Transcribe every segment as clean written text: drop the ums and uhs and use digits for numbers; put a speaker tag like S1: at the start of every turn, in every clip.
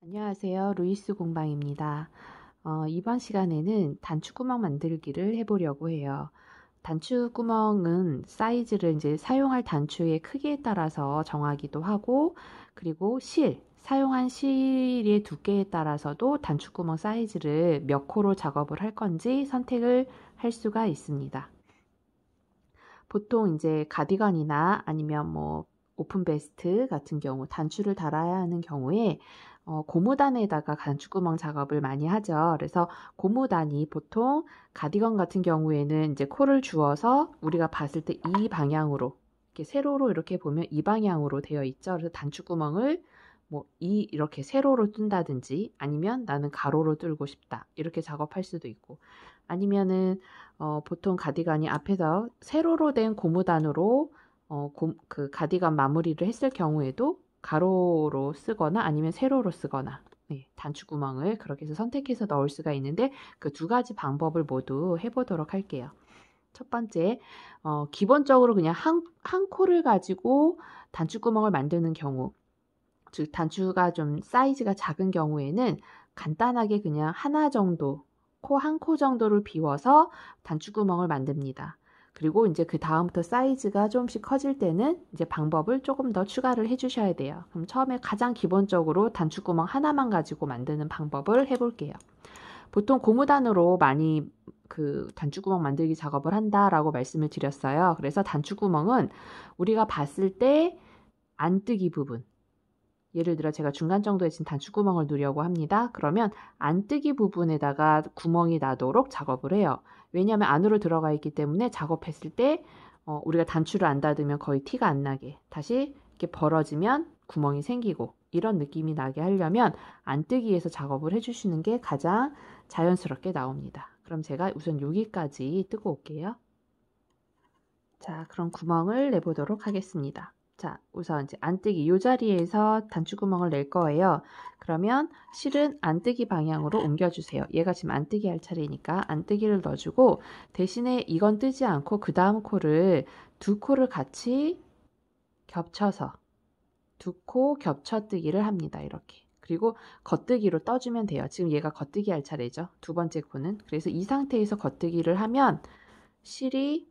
S1: 안녕하세요. 루이스 공방입니다. 이번 시간에는 단추구멍 만들기를 해보려고 해요. 단추구멍은 사이즈를 이제 사용할 단추의 크기에 따라서 정하기도 하고, 그리고 사용한 실의 두께에 따라서도 단추구멍 사이즈를 몇 코로 작업을 할 건지 선택을 할 수가 있습니다. 보통 이제 가디건이나 아니면 뭐 오픈 베스트 같은 경우 단추를 달아야 하는 경우에 고무단에다가 단추구멍 작업을 많이 하죠. 그래서 고무단이 보통 가디건 같은 경우에는 이제 코를 주어서 우리가 봤을 때 이 방향으로 이렇게 세로로 이렇게 보면 이 방향으로 되어 있죠. 그래서 단추구멍을 뭐 이렇게 세로로 뜬다든지 아니면 나는 가로로 뚫고 싶다 이렇게 작업할 수도 있고 아니면은 보통 가디건이 앞에서 세로로 된 고무단으로 그 가디건 마무리를 했을 경우에도 가로로 쓰거나 아니면 세로로 쓰거나 단추구멍을 그렇게 해서 선택해서 넣을 수가 있는데 그 두 가지 방법을 모두 해보도록 할게요. 첫 번째, 기본적으로 그냥 한 코를 가지고 단추구멍을 만드는 경우, 즉 단추가 좀 사이즈가 작은 경우에는 간단하게 그냥 하나 정도, 한 코 정도를 비워서 단추구멍을 만듭니다. 그리고 이제 그 다음부터 사이즈가 조금씩 커질 때는 이제 방법을 조금 더 추가를 해주셔야 돼요. 그럼 처음에 가장 기본적으로 단추구멍 하나만 가지고 만드는 방법을 해볼게요. 보통 고무단으로 많이 그 단추구멍 만들기 작업을 한다라고 말씀을 드렸어요. 그래서 단추구멍은 우리가 봤을 때 안뜨기 부분, 예를 들어 제가 중간 정도에 지금 단추구멍을 누려고 합니다. 그러면 안뜨기 부분에다가 구멍이 나도록 작업을 해요. 왜냐하면 안으로 들어가 있기 때문에 작업했을 때 우리가 단추를 안 닫으면 거의 티가 안 나게 다시 이렇게 벌어지면 구멍이 생기고 이런 느낌이 나게 하려면 안뜨기에서 작업을 해주시는 게 가장 자연스럽게 나옵니다. 그럼 제가 우선 여기까지 뜨고 올게요. 자, 그럼 구멍을 내보도록 하겠습니다. 자, 우선 이제 안뜨기 이 자리에서 단추구멍을 낼 거예요. 그러면 실은 안뜨기 방향으로 옮겨주세요. 얘가 지금 안뜨기 할 차례니까 안뜨기를 넣어주고 대신에 이건 뜨지 않고 그 다음 코를 두 코를 같이 겹쳐서 두 코 겹쳐뜨기를 합니다. 이렇게. 그리고 겉뜨기로 떠주면 돼요. 지금 얘가 겉뜨기 할 차례죠. 두 번째 코는. 그래서 이 상태에서 겉뜨기를 하면 실이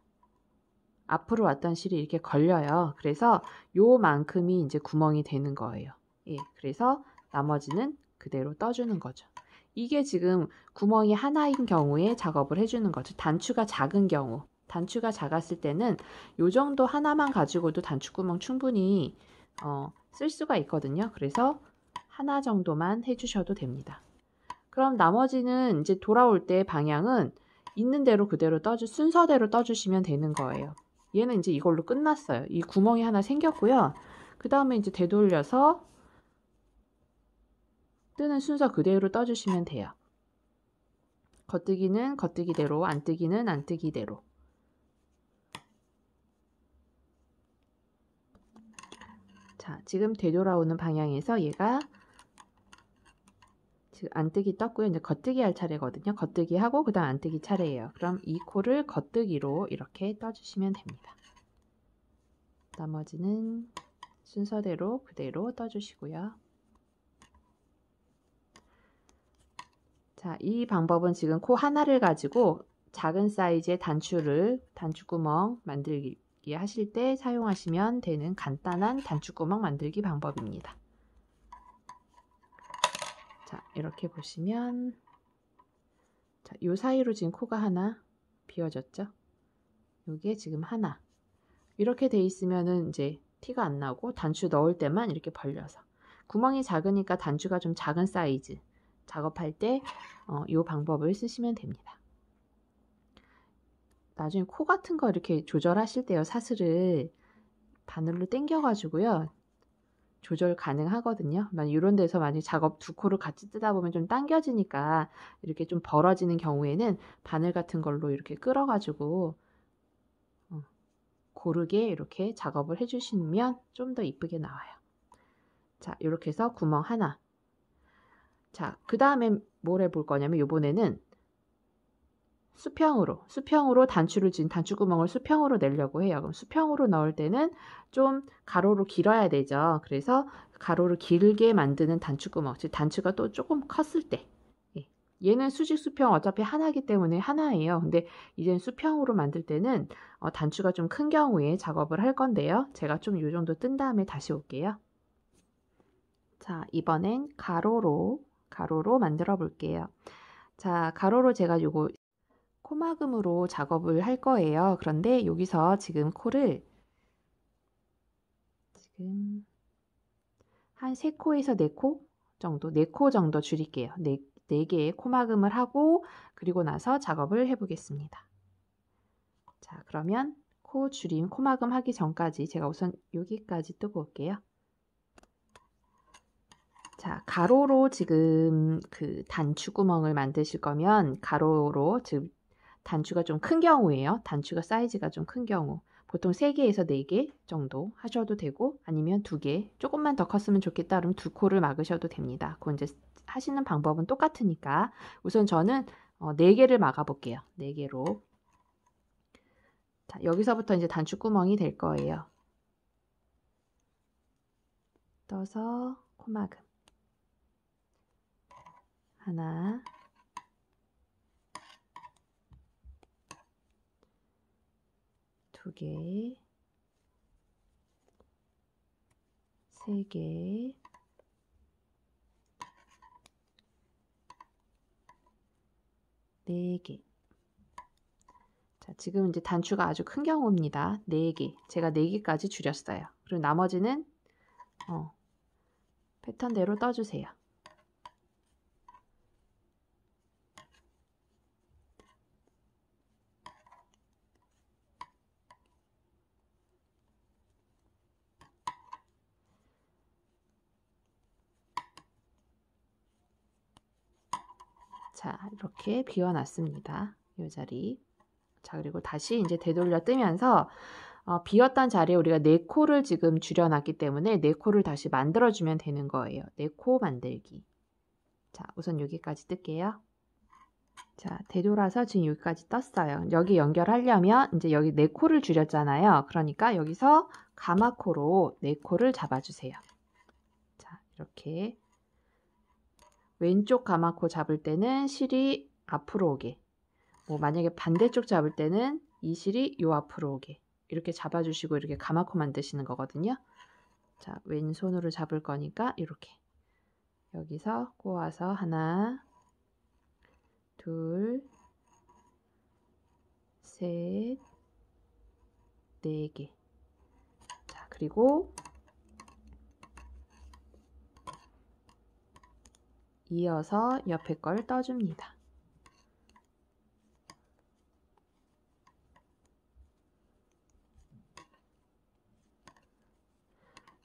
S1: 앞으로 왔던 실이 이렇게 걸려요. 그래서 요만큼이 이제 구멍이 되는 거예요. 예, 그래서 나머지는 그대로 떠주는 거죠. 이게 지금 구멍이 하나인 경우에 작업을 해주는 거죠. 단추가 작은 경우. 단추가 작았을 때는 요 정도 하나만 가지고도 단추구멍 충분히 쓸 수가 있거든요. 그래서 하나 정도만 해주셔도 됩니다. 그럼 나머지는 이제 돌아올 때 방향은 있는 대로 그대로 순서대로 떠주시면 되는 거예요. 얘는 이제 이걸로 끝났어요. 이 구멍이 하나 생겼고요. 그 다음에 이제 되돌려서 뜨는 순서 그대로 떠주시면 돼요. 겉뜨기는 겉뜨기대로, 안뜨기는 안뜨기대로. 자, 지금 되돌아오는 방향에서 얘가 지금 안뜨기 떴고요. 이제 겉뜨기 할 차례거든요. 겉뜨기 하고 그 다음 안뜨기 차례예요. 그럼 이 코를 겉뜨기로 이렇게 떠주시면 됩니다. 나머지는 순서대로 그대로 떠주시고요. 자, 이 방법은 지금 코 하나를 가지고 작은 사이즈의 단추구멍 만들기 하실 때 사용하시면 되는 간단한 단추구멍 만들기 방법입니다. 자, 이렇게 보시면 자, 요 사이로 지금 코가 하나 비워졌죠? 요게 지금 하나. 이렇게 돼 있으면은 이제 티가 안 나고 단추 넣을 때만 이렇게 벌려서 구멍이 작으니까 단추가 좀 작은 사이즈 작업할 때 이 방법을 쓰시면 됩니다. 나중에 코 같은 거 이렇게 조절하실 때요. 사슬을 바늘로 당겨 가지고요. 조절 가능하거든요. 이런 데서 만약 작업 두 코를 같이 뜨다 보면 좀 당겨지니까 이렇게 좀 벌어지는 경우에는 바늘 같은 걸로 이렇게 끌어 가지고 고르게 이렇게 작업을 해주시면 좀 더 이쁘게 나와요. 자, 이렇게 해서 구멍 하나. 자, 그 다음에 뭘 해볼 거냐면 이번에는 수평으로 단추를 진 단추구멍을 수평으로 내려고 해요. 그럼 수평으로 넣을 때는 좀 가로로 길어야 되죠. 그래서 가로를 길게 만드는 단추구멍, 즉 단추가 또 조금 컸을 때. 예. 얘는 수직 수평 어차피 하나이기 때문에 하나예요. 근데 이제 수평으로 만들 때는 단추가 좀 큰 경우에 작업을 할 건데요. 제가 좀 요 정도 뜬 다음에 다시 올게요. 자, 이번엔 가로로 만들어 볼게요. 자, 가로로 제가 요거 코막음으로 작업을 할 거예요. 그런데 여기서 지금 코를 지금 한 3코에서 4코 정도, 4코 정도 줄일게요. 4개의 코막음을 하고 그리고 나서 작업을 해보겠습니다. 자, 그러면 코 줄임, 코막음 하기 전까지 제가 우선 여기까지 뜨고 올게요. 자, 가로로 지금 그 단추구멍을 만드실 거면 가로로 지금 단추가 좀 큰 경우예요. 단추가 사이즈가 좀 큰 경우. 보통 3개에서 4개 정도 하셔도 되고 아니면 2개. 조금만 더 컸으면 좋겠다 그러면 2코를 막으셔도 됩니다. 그건 이제 하시는 방법은 똑같으니까 우선 저는 4개를 막아 볼게요. 4개로. 자, 여기서부터 이제 단추구멍이 될 거예요. 떠서 코막음. 하나, 두 개, 3개, 4개. 자, 지금 이제 단추가 아주 큰 경우입니다. 4개. 제가 4개까지 줄였어요. 그리고 나머지는 패턴대로 떠주세요. 자, 이렇게 비워놨습니다. 이 자리. 자, 그리고 다시 이제 되돌려 뜨면서 비었던 자리에 우리가 4코를 지금 줄여놨기 때문에 4코를 다시 만들어주면 되는 거예요. 4코 만들기. 자, 우선 여기까지 뜰게요. 자, 되돌아서 지금 여기까지 떴어요. 여기 연결하려면 이제 여기 4코를 줄였잖아요. 그러니까 여기서 가마코로 4코를 잡아주세요. 자, 이렇게 왼쪽 가마코 잡을 때는 실이 앞으로 오게, 뭐 만약에 반대쪽 잡을 때는 이 실이 요 앞으로 오게 이렇게 잡아주시고 이렇게 가마코 만드시는 거거든요. 자, 왼손으로 잡을 거니까 이렇게 여기서 꼬아서 하나, 둘, 셋, 4개. 자, 그리고 이어서 옆에 걸 떠줍니다.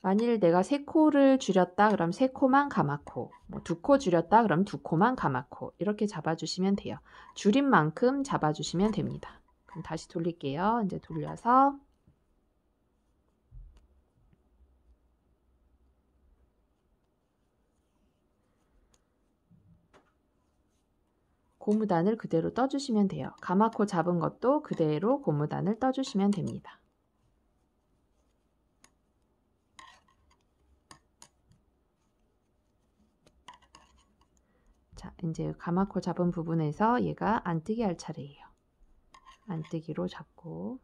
S1: 만일 내가 3코를 줄였다 그럼 3코만 가마코, 뭐 2코 줄였다 그럼 2코만 가마코 이렇게 잡아주시면 돼요. 줄인 만큼 잡아주시면 됩니다. 그럼 다시 돌릴게요. 이제 돌려서 고무단을 그대로 떠주시면 돼요. 가마코 잡은 것도 그대로 고무단을 떠주시면 됩니다. 자, 이제 가마코 잡은 부분에서 얘가 안뜨기 할 차례예요. 안뜨기로 잡고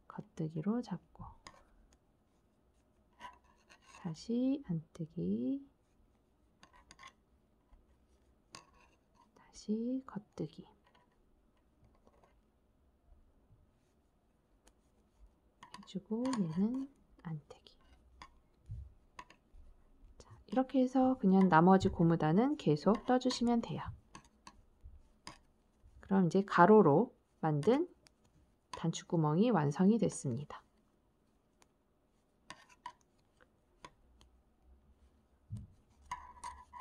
S1: 겉뜨기로 잡고 다시 안뜨기, 다시 겉뜨기. 해주고 얘는 안뜨기. 자, 이렇게 해서 그냥 나머지 고무단은 계속 떠주시면 돼요. 그럼 이제 가로로 만든 단추구멍이 완성이 됐습니다.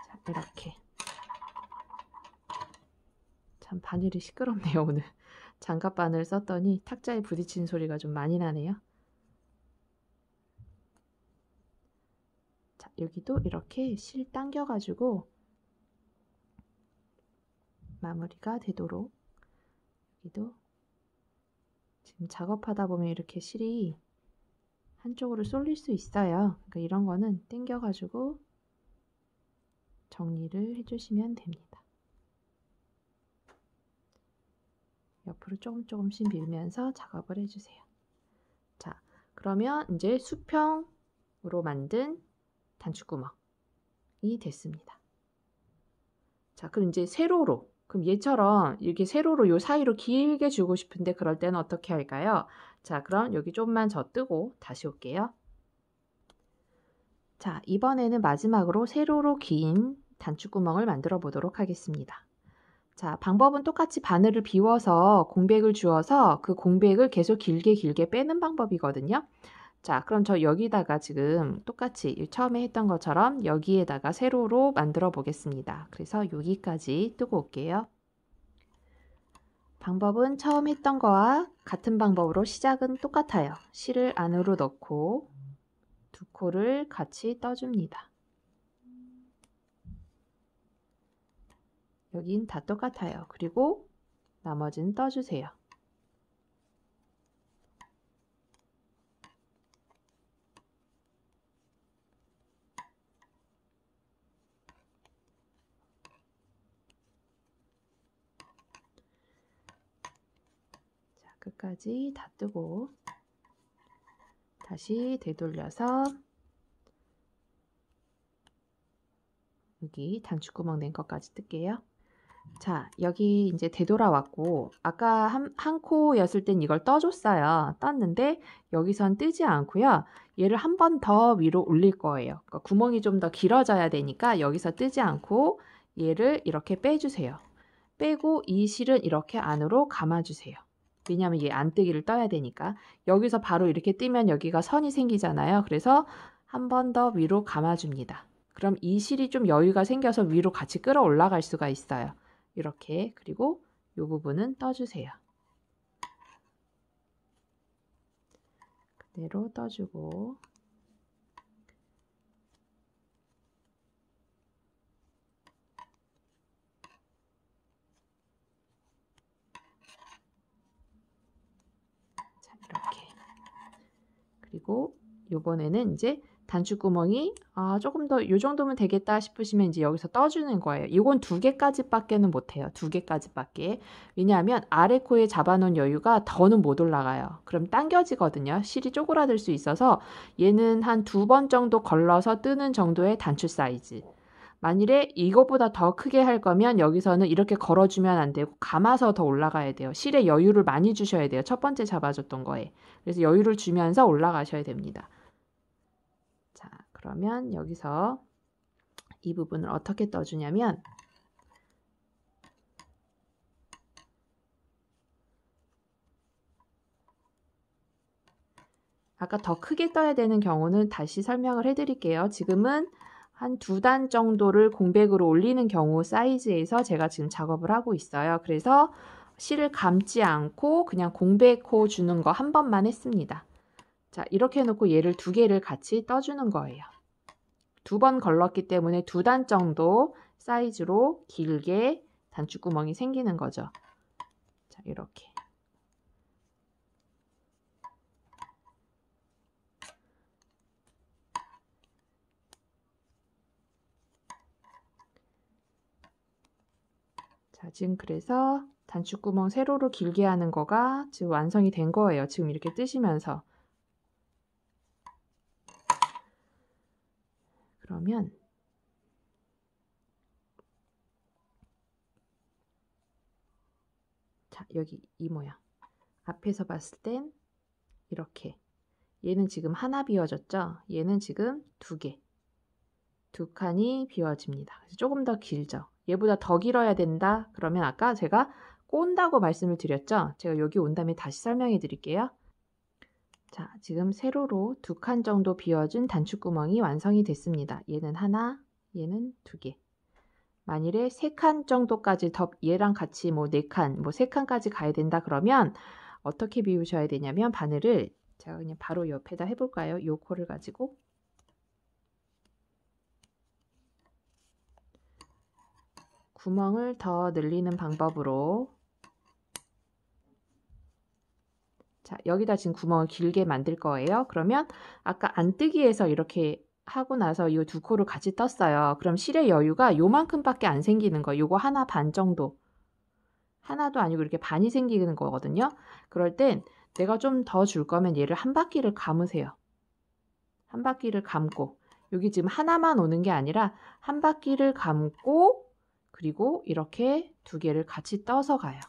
S1: 자, 이렇게. 참 바늘이 시끄럽네요. 오늘 장갑 바늘 썼더니 탁자에 부딪히는 소리가 좀 많이 나네요. 자, 여기도 이렇게 실 당겨 가지고 마무리가 되도록. 여기도 지금 작업하다 보면 이렇게 실이 한쪽으로 쏠릴 수 있어요. 그러니까 이런 거는 당겨가지고 정리를 해주시면 됩니다. 옆으로 조금씩 밀면서 작업을 해주세요. 자, 그러면 이제 수평으로 만든 단추구멍이 됐습니다. 자, 그럼 이제 세로로, 그럼 얘처럼 이렇게 세로로 요 사이로 길게 주고 싶은데 그럴 때는 어떻게 할까요? 자, 그럼 여기 좀만 더 뜨고 다시 올게요. 자, 이번에는 마지막으로 세로로 긴 단추구멍을 만들어 보도록 하겠습니다. 자, 방법은 똑같이 바늘을 비워서 공백을 주어서 그 공백을 계속 길게 빼는 방법이거든요. 자, 그럼 저 여기다가 지금 똑같이 처음에 했던 것처럼 여기에다가 세로로 만들어 보겠습니다. 그래서 여기까지 뜨고 올게요. 방법은 처음 했던 거와 같은 방법으로 시작은 똑같아요. 실을 안으로 넣고 두 코를 같이 떠줍니다. 여긴 다 똑같아요. 그리고 나머지는 떠주세요. 자, 끝까지 다 뜨고 다시 되돌려서 여기 단추구멍 낸 것까지 뜰게요. 자, 여기 이제 되돌아왔고 아까 한 코였을 땐 이걸 떠줬어요. 떴는데 여기선 뜨지 않고요. 얘를 한 번 더 위로 올릴 거예요. 그러니까 구멍이 좀 더 길어져야 되니까 여기서 뜨지 않고 얘를 이렇게 빼주세요. 빼고 이 실은 이렇게 안으로 감아주세요. 왜냐하면 얘 안 뜨기를 떠야 되니까. 여기서 바로 이렇게 뜨면 여기가 선이 생기잖아요. 그래서 한 번 더 위로 감아줍니다. 그럼 이 실이 좀 여유가 생겨서 위로 같이 끌어올라갈 수가 있어요. 이렇게. 그리고 이 부분은 떠주세요. 그대로 떠주고 자, 이렇게. 그리고 요번에는 이제 단추구멍이 조금 더 요 정도면 되겠다 싶으시면 이제 여기서 떠주는 거예요. 이건 2개까지밖에는 못해요. 2개까지밖에. 왜냐하면 아래 코에 잡아놓은 여유가 더는 못 올라가요. 그럼 당겨지거든요. 실이 쪼그라들 수 있어서 얘는 한 2번 정도 걸러서 뜨는 정도의 단추 사이즈. 만일에 이거보다 더 크게 할 거면 여기서는 이렇게 걸어주면 안 되고 감아서 더 올라가야 돼요. 실에 여유를 많이 주셔야 돼요. 첫 번째 잡아줬던 거에. 그래서 여유를 주면서 올라가셔야 됩니다. 자, 그러면 여기서 이 부분을 어떻게 떠주냐면 아까 더 크게 떠야 되는 경우는 다시 설명을 해드릴게요. 지금은 한 2단 정도를 공백으로 올리는 경우 사이즈에서 제가 지금 작업을 하고 있어요. 그래서 실을 감지 않고 그냥 공백호 주는 거 한 번만 했습니다. 자, 이렇게 해놓고 얘를 2개를 같이 떠주는 거예요. 2번 걸렀기 때문에 2단 정도 사이즈로 길게 단추구멍이 생기는 거죠. 자, 이렇게. 자, 지금 그래서 단추구멍 세로로 길게 하는 거가 지금 완성이 된 거예요. 지금 이렇게 뜨시면서. 그러면 자, 여기 이 모양. 앞에서 봤을 땐 이렇게. 얘는 지금 하나 비워졌죠? 얘는 지금 2개. 2칸이 비워집니다. 그래서 조금 더 길죠? 얘보다 더 길어야 된다? 그러면 아까 제가 꼰다고 말씀을 드렸죠? 제가 여기 온 다음에 다시 설명해 드릴게요. 자, 지금 세로로 2칸 정도 비워준 단추구멍이 완성이 됐습니다. 얘는 하나, 얘는 2개. 만일에 3칸 정도까지 더 얘랑 같이 뭐 4칸, 뭐 3칸까지 가야 된다 그러면 어떻게 비우셔야 되냐면 바늘을 제가 그냥 바로 옆에다 해볼까요? 요 코를 가지고 구멍을 더 늘리는 방법으로, 자, 여기다 지금 구멍을 길게 만들 거예요. 그러면 아까 안뜨기에서 이렇게 하고 나서 이 두 코를 같이 떴어요. 그럼 실의 여유가 요만큼밖에 안 생기는 거예요. 요거 하나 반 정도. 하나도 아니고 이렇게 반이 생기는 거거든요. 그럴 땐 내가 좀 더 줄 거면 얘를 한 바퀴를 감으세요. 한 바퀴를 감고, 여기 지금 하나만 오는 게 아니라 한 바퀴를 감고, 그리고 이렇게 두 개를 같이 떠서 가요.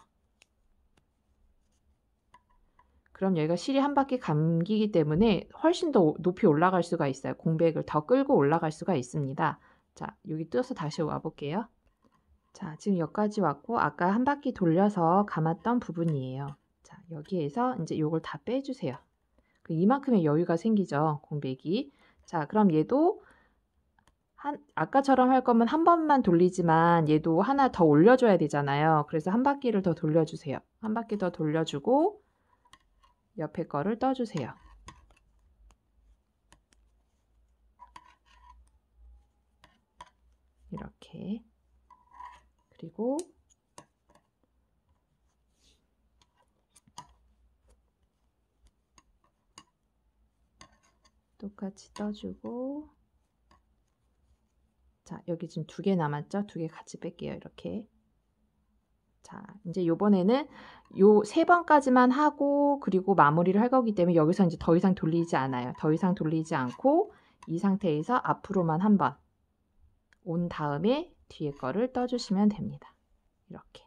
S1: 그럼 여기가 실이 한 바퀴 감기기 때문에 훨씬 더 높이 올라갈 수가 있어요. 공백을 더 끌고 올라갈 수가 있습니다. 자, 여기 떠서 다시 와볼게요. 자, 지금 여기까지 왔고 아까 한 바퀴 돌려서 감았던 부분이에요. 자, 여기에서 이제 요걸 다 빼주세요. 이만큼의 여유가 생기죠, 공백이. 자, 그럼 얘도 아까처럼 할 거면 한 번만 돌리지만 얘도 하나 더 올려줘야 되잖아요. 그래서 한 바퀴를 더 돌려주세요. 한 바퀴 더 돌려주고 옆에 거를 떠주세요. 이렇게. 그리고 똑같이 떠주고, 자, 여기 지금 두 개 남았죠? 두 개 같이 뺄게요. 이렇게. 자, 이제 요번에는 요 3번까지만 하고 그리고 마무리를 할 거기 때문에 여기서 이제 더 이상 돌리지 않아요. 더 이상 돌리지 않고 이 상태에서 앞으로만 한번 온 다음에 뒤에 거를 떠주시면 됩니다. 이렇게.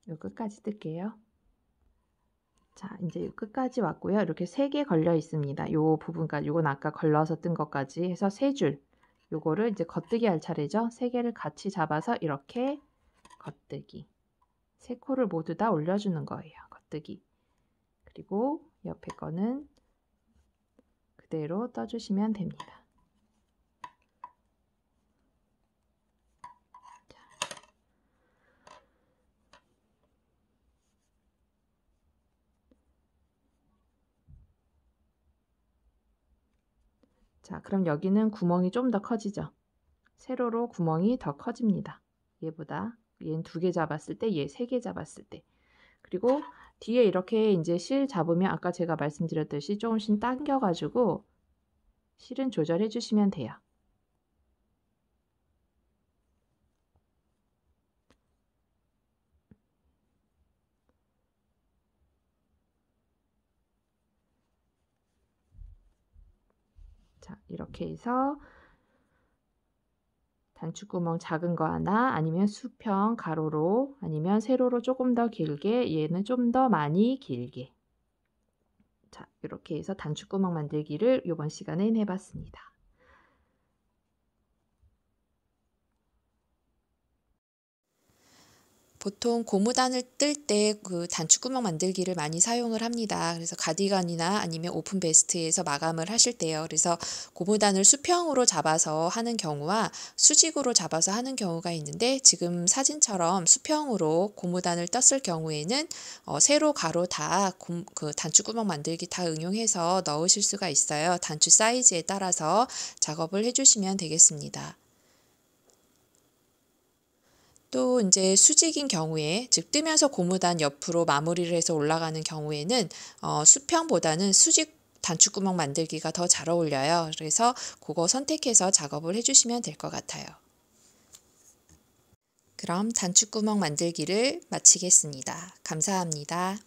S1: 요 끝까지 뜰게요. 자, 이제 요 끝까지 왔고요. 이렇게 3개 걸려 있습니다. 요 부분까지, 요건 아까 걸러서 뜬 것까지 해서 3줄. 요거를 이제 겉뜨기 할 차례죠. 3개를 같이 잡아서 이렇게 겉뜨기. 3코를 모두 다 올려주는 거예요. 겉뜨기. 그리고 옆에 거는 그대로 떠주시면 됩니다. 자, 그럼 여기는 구멍이 좀 더 커지죠. 세로로 구멍이 더 커집니다. 얘보다. 얘는 2개 잡았을 때, 얘 3개 잡았을 때. 그리고 뒤에 이렇게 이제 실 잡으면 아까 제가 말씀드렸듯이 조금씩 당겨가지고 실은 조절해 주시면 돼요. 자, 이렇게 해서 단추구멍 작은 거 하나, 아니면 수평 가로로, 아니면 세로로 조금 더 길게, 얘는 좀 더 많이 길게. 자, 이렇게 해서 단추구멍 만들기를 이번 시간에 해봤습니다.
S2: 보통 고무단을 뜰 때 그 단추구멍 만들기를 많이 사용을 합니다. 그래서 가디건이나 아니면 오픈 베스트에서 마감을 하실 때요. 그래서 고무단을 수평으로 잡아서 하는 경우와 수직으로 잡아서 하는 경우가 있는데, 지금 사진처럼 수평으로 고무단을 떴을 경우에는 세로 가로 다 그 단추구멍 만들기 다 응용해서 넣으실 수가 있어요. 단추 사이즈에 따라서 작업을 해주시면 되겠습니다. 또 이제 수직인 경우에, 즉 뜨면서 고무단 옆으로 마무리를 해서 올라가는 경우에는 수평보다는 수직 단추구멍 만들기가 더 잘 어울려요. 그래서 그거 선택해서 작업을 해주시면 될 것 같아요. 그럼 단추구멍 만들기를 마치겠습니다. 감사합니다.